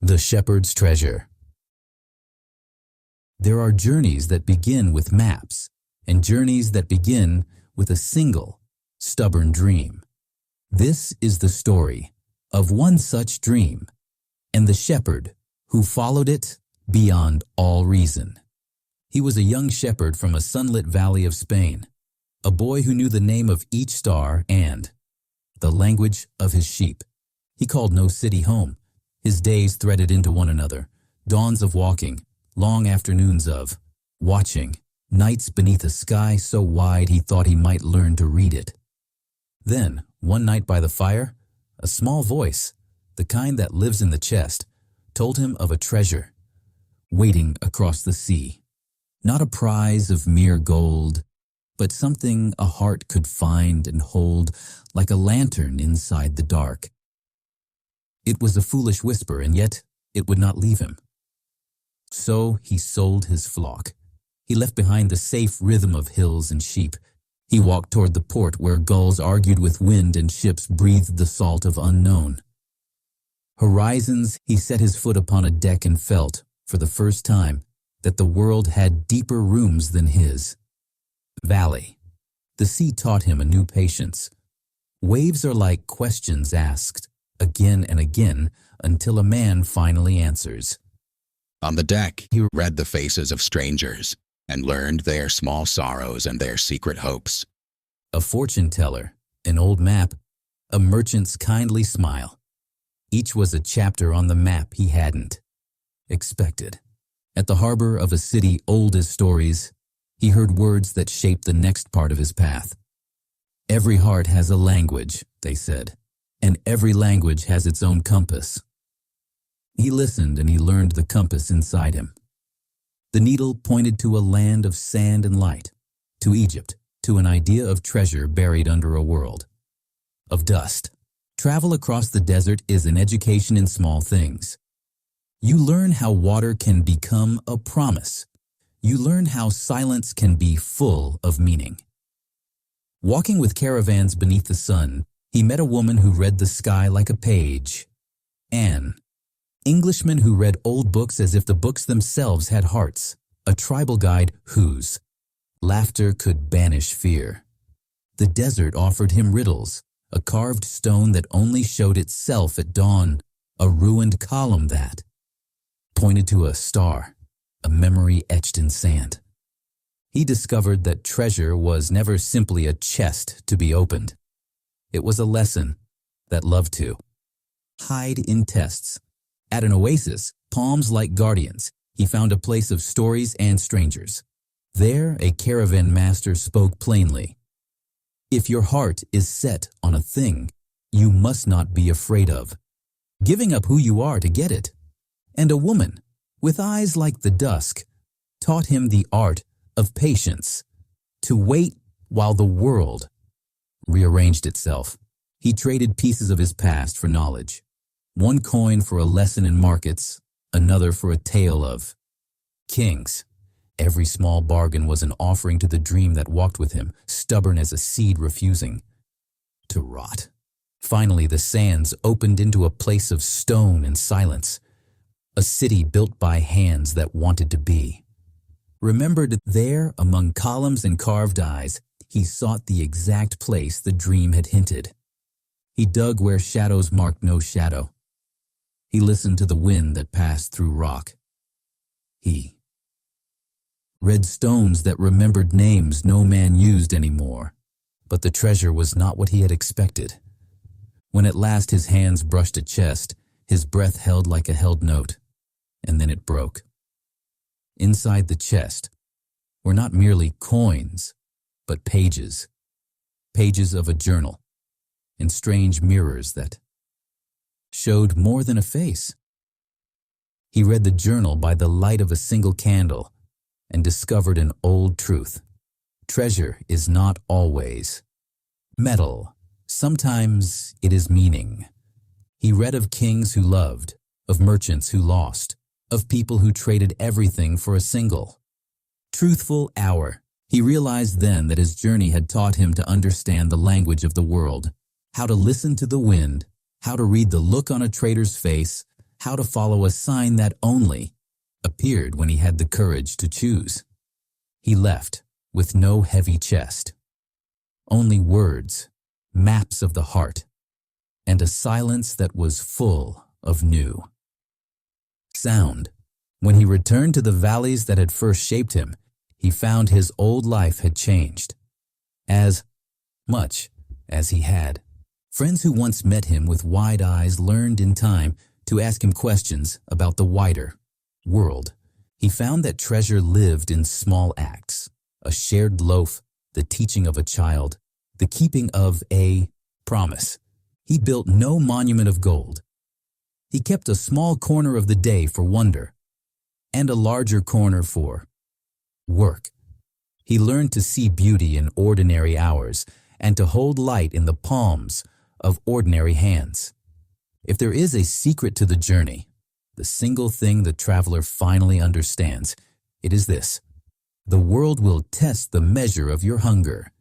The Shepherd's Treasure. There are journeys that begin with maps, and journeys that begin with a single, stubborn dream. This is the story of one such dream, and the shepherd who followed it beyond all reason. He was a young shepherd from a sunlit valley of Spain, a boy who knew the name of each star and the language of his sheep. He called no city home. His days threaded into one another, dawns of walking, long afternoons of watching, nights beneath a sky so wide he thought he might learn to read it. Then, one night by the fire, a small voice, the kind that lives in the chest, told him of a treasure waiting across the sea. Not a prize of mere gold, but something a heart could find and hold like a lantern inside the dark. It was a foolish whisper, and yet it would not leave him. So he sold his flock. He left behind the safe rhythm of hills and sheep. He walked toward the port where gulls argued with wind and ships breathed the salt of unknown. Horizons, he set his foot upon a deck and felt, for the first time, that the world had deeper rooms than his. Valley. The sea taught him a new patience. Waves are like questions asked again and again until a man finally answers. On the deck, he read the faces of strangers and learned their small sorrows and their secret hopes. A fortune teller, an old map, a merchant's kindly smile. Each was a chapter on the map he hadn't expected. At the harbor of a city old as stories, he heard words that shaped the next part of his path. Every heart has a language, they said, and every language has its own compass. He listened and he learned the compass inside him. The needle pointed to a land of sand and light, to Egypt, to an idea of treasure buried under a world of dust. Travel across the desert is an education in small things. You learn how water can become a promise. You learn how silence can be full of meaning. Walking with caravans beneath the sun, he met a woman who read the sky like a page. Anne. Englishmen who read old books as if the books themselves had hearts. A tribal guide whose laughter could banish fear. The desert offered him riddles, a carved stone that only showed itself at dawn, a ruined column that pointed to a star, a memory etched in sand. He discovered that treasure was never simply a chest to be opened. It was a lesson that loved to hide in tests. At an oasis, palms like guardians, he found a place of stories and strangers. There, a caravan master spoke plainly. If your heart is set on a thing, you must not be afraid of giving up who you are to get it. And a woman, with eyes like the dusk, taught him the art of patience, to wait while the world rearranged itself. He traded pieces of his past for knowledge. One coin for a lesson in markets, another for a tale of kings. Every small bargain was an offering to the dream that walked with him, stubborn as a seed refusing to rot. Finally, the sands opened into a place of stone and silence, a city built by hands that wanted to be. Remembered there, among columns and carved eyes, he sought the exact place the dream had hinted. He dug where shadows marked no shadow. He listened to the wind that passed through rock. He read stones that remembered names no man used anymore, but the treasure was not what he had expected. When at last his hands brushed a chest, his breath held like a held note, and then it broke. Inside the chest were not merely coins, but pages, pages of a journal, and strange mirrors that showed more than a face. He read the journal by the light of a single candle and discovered an old truth. Treasure is not always metal. Sometimes it is meaning. He read of kings who loved, of merchants who lost, of people who traded everything for a single truthful hour. He realized then that his journey had taught him to understand the language of the world, how to listen to the wind, how to read the look on a trader's face, how to follow a sign that only appeared when he had the courage to choose. He left with no heavy chest, only words, maps of the heart, and a silence that was full of new sound. When he returned to the valleys that had first shaped him, he found his old life had changed, as much as he had. Friends who once met him with wide eyes learned in time to ask him questions about the wider world. He found that treasure lived in small acts, a shared loaf, the teaching of a child, the keeping of a promise. He built no monument of gold. He kept a small corner of the day for wonder and a larger corner for work. He learned to see beauty in ordinary hours and to hold light in the palms of ordinary hands. If there is a secret to the journey, the single thing the traveler finally understands, it is this: the world will test the measure of your hunger.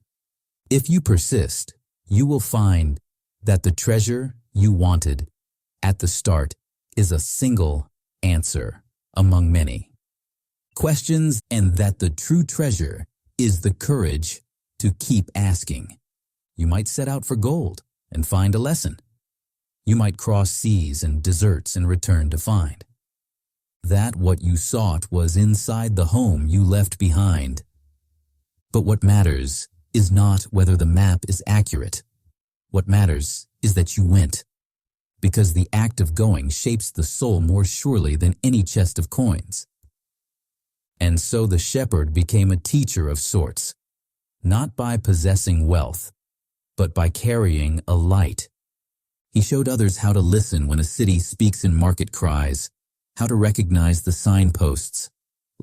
If you persist, you will find that the treasure you wanted at the start is a single answer among many questions, and that the true treasure is the courage to keep asking. You might set out for gold and find a lesson. You might cross seas and deserts and return to find that what you sought was inside the home you left behind. But what matters is not whether the map is accurate. What matters is that you went, because the act of going shapes the soul more surely than any chest of coins. And so the shepherd became a teacher of sorts, not by possessing wealth, but by carrying a light. He showed others how to listen when a city speaks in market cries, how to recognize the signposts.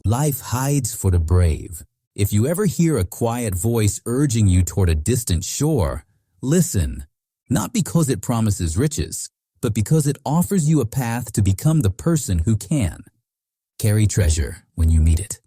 Life hides for the brave. If you ever hear a quiet voice urging you toward a distant shore, listen, not because it promises riches, but because it offers you a path to become the person who can carry treasure when you meet it.